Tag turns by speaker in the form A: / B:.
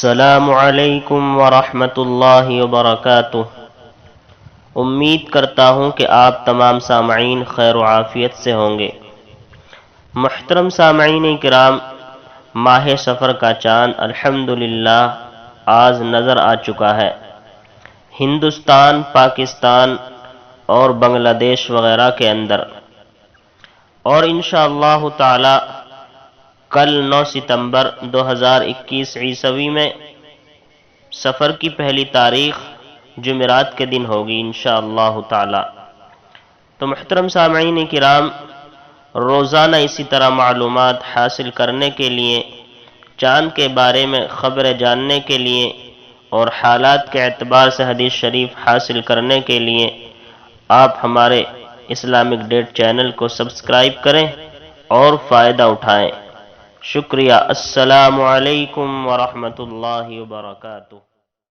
A: السلام علیکم ورحمتہ اللہ وبرکاتہ۔ امید کرتا ہوں کہ آپ تمام سامعین خیر و عافیت سے ہوں گے۔ محترم سامعین کرام، ماہ سفر کا چاند الحمدللہ آج نظر آ چکا ہے۔ ہندوستان، پاکستان اور بنگلہ دیش وغیرہ کے اندر، اور انشاء تعالی کل 9 ستمبر 2021 عیسوی میں سفر کی پہلی تاریخ جمعرات کے دن ہوگی انشاء تعالی۔ تو محترم سامعین کرام، روزانہ اسی طرح معلومات حاصل کرنے کے لیے، چاند کے بارے میں خبریں جاننے کے لیے اور حالات کے اعتبار سے حدیث شریف حاصل کرنے کے لیے آپ ہمارے اسلامک ڈیٹ چینل کو سبسکرائب کریں اور فائدہ اٹھائیں۔ شکریہ۔ السلام علیکم ورحمتہ اللہ وبرکاتہ۔